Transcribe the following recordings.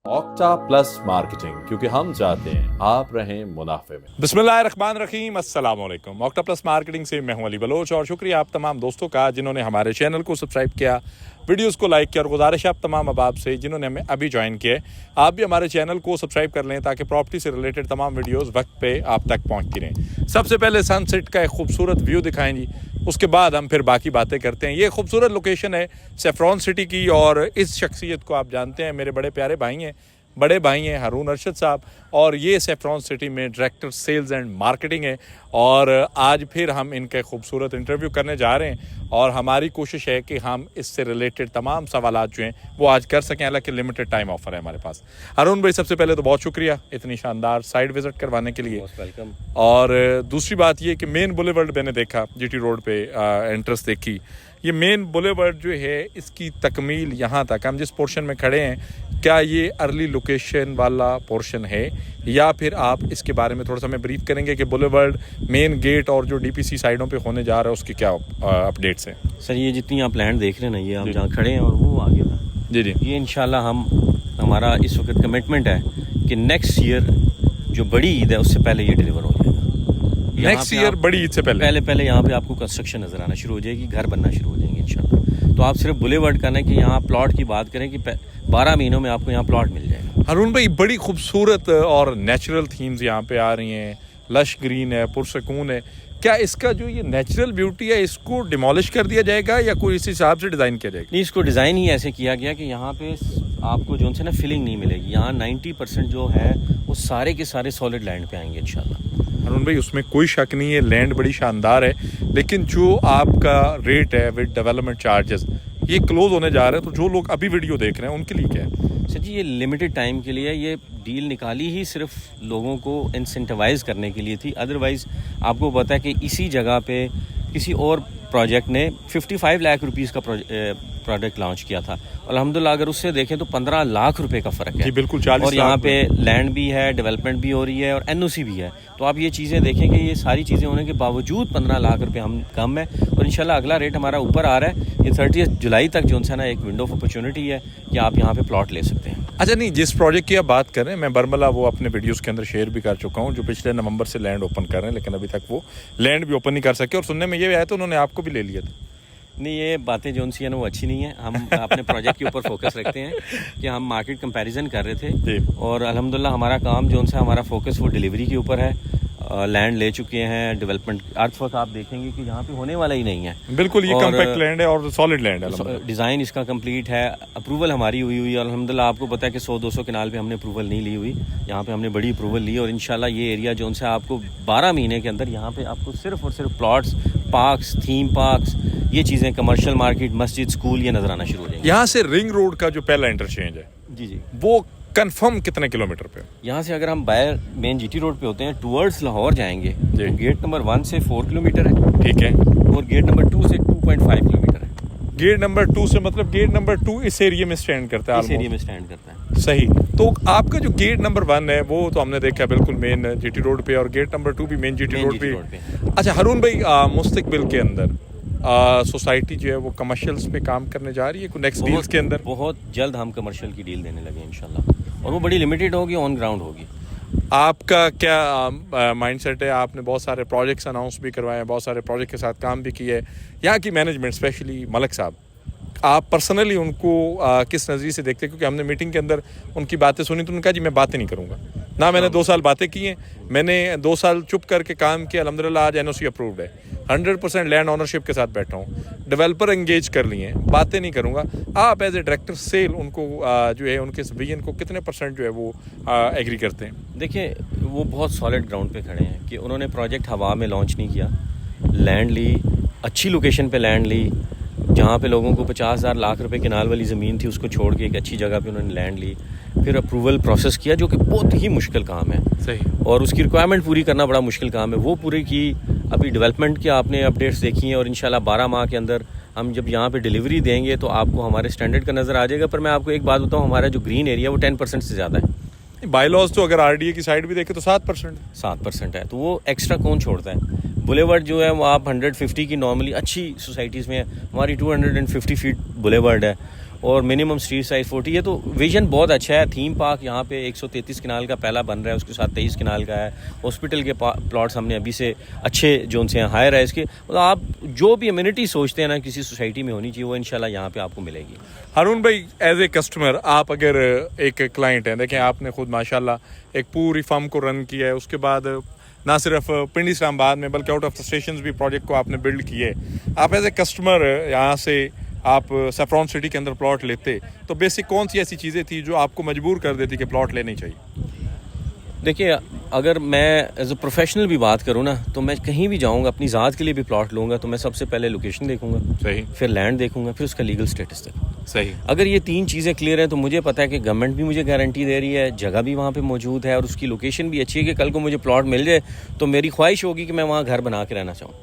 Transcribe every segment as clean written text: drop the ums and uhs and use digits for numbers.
Octa plus marketing, क्योंकि हम चाहते हैं आप रहें मुनाफे में। बिस्मिल्लाहिर्रहमानिर्रहीम, अस्सलाम वालेकुम। ऑक्टा प्लस मार्केटिंग से मैं हूं अली बलोच और शुक्रिया आप तमाम दोस्तों का जिन्होंने हमारे चैनल को सब्सक्राइब किया, वीडियोस को लाइक किया, और गुजारिश आप तमाम अहबाब से जिन्होंने हमें अभी ज्वाइन किया है, आप भी हमारे चैनल को सब्सक्राइब कर लें ताकि प्रॉपर्टी से रिलेटेड तमाम वीडियोस वक्त पे आप तक पहुंचती रहें। सबसे पहले सनसेट का एक खूबसूरत व्यू दिखाएं जी, उसके बाद हम फिर बाकी बातें करते हैं। ये खूबसूरत लोकेशन है सेफ्रॉन सिटी की, और इस शख्सियत को आप जानते हैं, मेरे बड़े प्यारे भाई हैं, बड़े भाई हैं हारून अरशद साहब, और ये सेफ्रॉन सिटी में डायरेक्टर सेल्स एंड मार्केटिंग है। और आज फिर हम इनके खूबसूरत इंटरव्यू करने जा रहे हैं और हमारी कोशिश है कि हम इससे रिलेटेड तमाम सवालात जो हैं वो आज कर सकें, हालांकि लिमिटेड टाइम ऑफर है हमारे पास। हारून भाई, सबसे पहले तो बहुत शुक्रिया इतनी शानदार साइट विजिट करवाने के लिए। वेलकम। और दूसरी बात ये कि मेन बुलेवर्ड मैंने देखा, जीटी रोड पे एंट्रेंस देखी, ये मेन बुलेवर्ड जो है इसकी तकमील यहाँ तक, हम जिस पोर्शन में खड़े हैं, क्या ये अर्ली लोकेशन वाला पोर्शन है या फिर आप इसके बारे में थोड़ा सा हमें ब्रीफ करेंगे कि बुलेवर्ड, मेन गेट और जो डीपीसी साइडों पे होने जा रहा है उसकी क्या अपडेट्स हैं? सर, ये जितनी आप लैंड देख रहे हैं ना, ये आप जहाँ खड़े हैं और वो आगे था जी जी, ये इंशाल्लाह हमारा इस वक्त कमिटमेंट है कि नेक्स्ट ईयर जो बड़ी ईद है उससे पहले ये डिलीवर हो जाएगा। नेक्स्ट ईयर बड़ी ईद से पहले यहाँ पे आपको कंस्ट्रक्शन नजर आना शुरू हो जाएगी, घर बनना शुरू हो जाएंगे इंशाल्लाह। तो आप सिर्फ बुलेवर्ड करना है कि यहाँ प्लॉट की बात करें कि 12 महीनों में आपको यहाँ प्लॉट मिल जाएगा। हारून भाई, बड़ी खूबसूरत और नेचुरल थीम्स यहाँ पे आ रही हैं, लश ग्रीन है, पुरसकून है। क्या इसका जो ये नेचुरल ब्यूटी है इसको डिमोलिश कर दिया जाएगा या कोई इस हिसाब से डिज़ाइन किया जाएगा? नहीं, इसको डिज़ाइन ही ऐसे किया गया कि यहाँ पे आपको जो है ना फीलिंग नहीं मिलेगी। यहाँ 90% जो है वो सारे के सारे सॉलिड लैंड पे आएंगे इंशाल्लाह। हारून भाई, उसमें कोई शक नहीं है, लैंड बड़ी शानदार है, लेकिन जो आपका रेट है विद डेवलपमेंट चार्जेस ये क्लोज होने जा रहे हैं, तो जो लोग अभी वीडियो देख रहे हैं उनके लिए क्या है? सर जी, ये लिमिटेड टाइम के लिए ये डील निकाली ही सिर्फ लोगों को इंसेंटिवाइज करने के लिए थी। अदरवाइज़ आपको पता है कि इसी जगह पे किसी और प्रोजेक्ट ने 55 लाख रुपीस का प्रोडक्ट लॉन्च किया था। अल्हम्दुलिल्लाह अगर उससे देखें तो 15 लाख रुपए का फ़र्क है जी, बिल्कुल 40 और यहाँ पे लैंड भी है, डेवलपमेंट भी हो रही है और एनओसी भी है। तो आप ये चीज़ें देखें कि ये सारी चीज़ें होने के बावजूद 15 लाख रुपए हम कम है, और इंशाल्लाह अगला रेट हमारा ऊपर आ रहा है। ये 30 जुलाई तक जो है ना एक विंडो ऑफ अपॉर्चुनिटी है कि आप यहाँ पे प्लॉट ले सकते हैं। अच्छा, नहीं, जिस प्रोजेक्ट की आप बात कर रहे हैं, मैं बरमला वो अपने वीडियोस के अंदर शेयर भी कर चुका हूँ, जो पिछले नवंबर से लैंड ओपन कर रहे हैं, लेकिन अभी तक वो लैंड भी ओपन नहीं कर सके, और सुनने में ये आया तो उन्होंने आपको भी ले लिया था। नहीं, ये बातें जो सी है ना वो अच्छी नहीं है। हम अपने प्रोजेक्ट के ऊपर फोकस रखते हैं कि हम मार्केट कंपैरिजन कर रहे थे और अल्हम्दुलिल्लाह हमारा काम जो उनसे हमारा फोकस वो डिलीवरी के ऊपर है। लैंड ले चुके हैं, डेवलपमेंट अर्थवर्क आप देखेंगे कि यहाँ पे होने वाला ही नहीं है। बिल्कुल, ये कॉम्पैक्ट लैंड है और सॉलिड लैंड है। डिज़ाइन इसका कंप्लीट है, अप्रूवल हमारी हुई और अल्हम्दुलिल्लाह आपको पता है कि 100-200 कनाल पे हमने अप्रूवल नहीं ली हुई, यहाँ पे हमने बड़ी अप्रूवल ली। और इंशाल्लाह ये एरिया जो उनसे आपको 12 महीने के अंदर यहाँ पे आपको सिर्फ और सिर्फ प्लॉट्स, पार्क्स, थीम पार्क्स, ये चीज़ें, कमर्शियल मार्केट, मस्जिद, स्कूल, ये नजर आना शुरू हो जाएंगे। यहाँ से रिंग रोड का जो पहला इंटरचेंज है जी, वो कंफर्म कितने किलोमीटर पे? यहाँ से अगर हम बाय मेन जीटी रोड पे होते हैं टुवर्ड्स लाहौर जाएंगे तो गेट नंबर 1 से 4 किलोमीटर है, ठीक है, और गेट नंबर 2 से 2.5 किलोमीटर है। गेट नंबर 2 से मतलब गेट नंबर 2 इस एरिया में स्टैंड करता है, इस एरिया में स्टैंड करता है। सही। तो आपका जो गेट नंबर 1 है वो तो हमने देखा बिल्कुल मेन जीटी रोड पे, और गेट नंबर 2 भी मेन जीटी रोड पे। अच्छा हारून भाई, मुस्तकबिल के अंदर सोसाइटी जो है वो कमर्शियल्स पे काम करने जा रही है कोई नेक्स्ट डील्स के अंदर? बहुत जल्द हम कमर्शियल की डील देने लगे इंशाल्लाह, और वो बड़ी लिमिटेड होगी, ऑन ग्राउंड होगी। आपका क्या माइंडसेट है? आपने बहुत सारे प्रोजेक्ट्स अनाउंस भी करवाए हैं, बहुत सारे प्रोजेक्ट के साथ काम भी किए। यहाँ की मैनेजमेंट, स्पेशली मलक साहब, आप पर्सनली उनको किस नज़रिए से देखते हैं? क्योंकि हमने मीटिंग के अंदर उनकी बातें सुनी तो उन्होंने कहा जी मैं बातें नहीं करूँगा ना, मैंने 2 साल बातें की हैं, मैंने 2 साल चुप करके काम किया, अल्हम्दुलिल्लाह आज एनओसी अप्रूव्ड है, 100% लैंड ओनरशिप के साथ बैठा हूँ, डेवलपर एंगेज कर लिए हैं, बातें नहीं करूँगा। आप एज ए डायरेक्टर सेल उनको जो है उनके इस विजन को कितने % जो है वो एग्री करते हैं? देखिए, वो बहुत सॉलिड ग्राउंड पे खड़े हैं कि उन्होंने प्रोजेक्ट हवा में लॉन्च नहीं किया, लैंड ली, अच्छी लोकेशन पे लैंड ली, जहाँ पे लोगों को 50,000 लाख रुपए किनाल वाली ज़मीन थी उसको छोड़ के एक अच्छी जगह पे उन्होंने लैंड ली, फिर अप्रूवल प्रोसेस किया जो कि बहुत ही मुश्किल काम है। सही। और उसकी रिक्वायरमेंट पूरी करना बड़ा मुश्किल काम है, वो पूरी की। अभी डेवलपमेंट की आपने अपडेट्स देखी हैं और इंशाल्लाह 12 माह के अंदर हम जब यहाँ पे डिलीवरी देंगे तो आपको हमारे स्टैंडर्ड का नज़र आ जाएगा। पर मैं आपको एक बात बताऊँ, हमारा जो ग्रीन एरिया वो 10% से ज़्यादा है। बाईलॉज तो अगर आरडीए की साइड भी देखें तो 7% है, तो वो एक्स्ट्रा कौन छोड़ता है? बुलेवर्ड जो है वो आप 150 की नॉर्मली अच्छी सोसाइटीज़ में है, हमारी 250 फीट बुलेवर्ड है, और मिनिमम स्ट्रीट साइज 40 है। तो विजन बहुत अच्छा है। थीम पार्क यहाँ पे 133 कनाल का पहला बन रहा है, उसके साथ 23 कनाल का है। हॉस्पिटल के प्लॉट्स हमने अभी से अच्छे जो उनसे हायर है इसके, मतलब आप जो भी अम्यूनिटी सोचते हैं ना किसी सोसाइटी में होनी चाहिए, वो इंशाल्लाह यहाँ पे आपको मिलेगी। हारून भाई, एज ए कस्टमर आप अगर एक क्लाइंट हैं, देखें आपने खुद माशाल्लाह एक पूरी फर्म को रन किया है, उसके बाद ना सिर्फ पिंडी इस्लामाबाद में बल्कि आउट ऑफ द स्टेशन भी प्रोजेक्ट को आपने बिल्ड किए। आप एज ए कस्टमर यहाँ से आप सैफरॉन सिटी के अंदर प्लॉट लेते तो बेसिक कौन सी ऐसी चीज़ें थी जो आपको मजबूर कर देती कि प्लॉट लेनी चाहिए? देखिए, अगर मैं एज ए प्रोफेशनल भी बात करूँ ना, तो मैं कहीं भी जाऊँगा अपनी ज़ात के लिए भी प्लॉट लूँगा तो मैं सबसे पहले लोकेशन देखूँगा, सही, फिर लैंड देखूँगा, फिर उसका लीगल स्टेटस देखूँगा। सही। अगर ये 3 चीज़ें क्लियर हैं तो मुझे पता है कि गवर्नमेंट भी मुझे गारंटी दे रही है, जगह भी वहाँ पे मौजूद है और उसकी लोकेशन भी अच्छी है कि कल को मुझे प्लॉट मिल जाए तो मेरी ख्वाहिश होगी कि मैं वहाँ घर बना के रहना चाहूँ।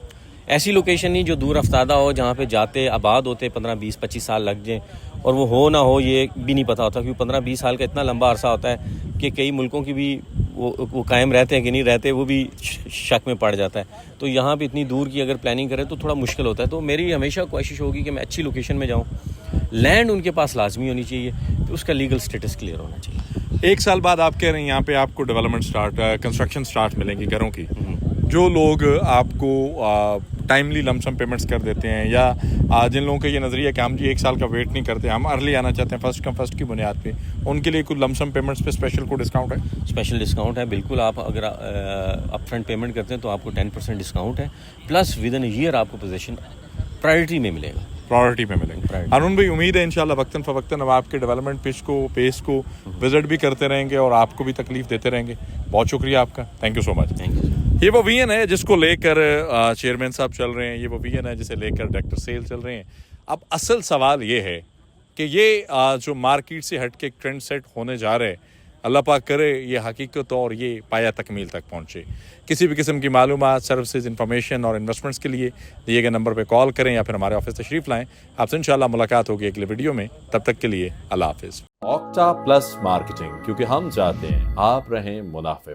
ऐसी लोकेशन नहीं जो दूर अफ्तादा हो, जहाँ पे जाते आबाद होते 15, 20, 25 साल लग जाएँ और वो हो ना हो ये भी नहीं पता होता, क्योंकि 15, 20 साल का इतना लंबा अरसा होता है कि कई मुल्कों की भी वो कायम रहते हैं कि नहीं रहते, वो भी शक में पड़ जाता है। तो यहाँ पे इतनी दूर की अगर प्लानिंग करें तो थोड़ा मुश्किल होता है। तो मेरी हमेशा कोशिश होगी कि मैं अच्छी लोकेशन में जाऊँ, लैंड उनके पास लाजमी होनी चाहिए, तो उसका लीगल स्टेटस क्लियर होना चाहिए। 1 साल बाद आप कह रहे हैं यहाँ पे आपको डेवलपमेंट कंस्ट्रक्शन स्टार्ट मिलेंगी घरों की। जो लोग आपको टाइमली लमसम पेमेंट्स कर देते हैं या जिन लोगों का ये नज़रिया कि हम जी 1 साल का वेट नहीं करते, हम अर्ली आना चाहते हैं फर्स्ट कम फर्स्ट की बुनियाद पे, उनके लिए कुछ लमसम पेमेंट्स पे स्पेशल को डिस्काउंट है? स्पेशल डिस्काउंट है बिल्कुल। आप अगर अपफ्रंट पेमेंट करते हैं तो आपको 10% डिस्काउंट है, प्लस विद इन ईयर आपको पोजीशन प्रायोरिटी में मिलेगा। प्रायोरिटी पे मिलेंगे। हारून भाई, उम्मीद है इंशाल्लाह वक्तन फ़वक्तन अब आपके डेवलपमेंट पेस को विजिट भी करते रहेंगे और आपको भी तकलीफ देते रहेंगे। बहुत शुक्रिया आपका, thank you so much. Thank you. ये वो विजन है जिसको लेकर चेयरमैन साहब चल रहे हैं, ये वो विजन है जिसे लेकर डायरेक्टर सेल चल रहे हैं। अब असल सवाल ये है कि ये जो मार्केट से हट के ट्रेंड सेट होने जा रहे हैं, अल्लाह पाक करे ये हकीकत और ये पाया तकमील तक पहुँचे। किसी भी किस्म की मालूमात, सर्विसेज, इन्फॉर्मेशन और इन्वेस्टमेंट्स के लिए दिए गए नंबर पर कॉल करें या फिर हमारे ऑफिस तशरीफ़ लाएँ। आपसे इंशाल्लाह मुलाकात होगी अगले वीडियो में, तब तक के लिए अल्लाह हाफिज़। ऑक्टा प्लस मार्केटिंग, क्योंकि हम चाहते हैं आप रहें मुनाफे में।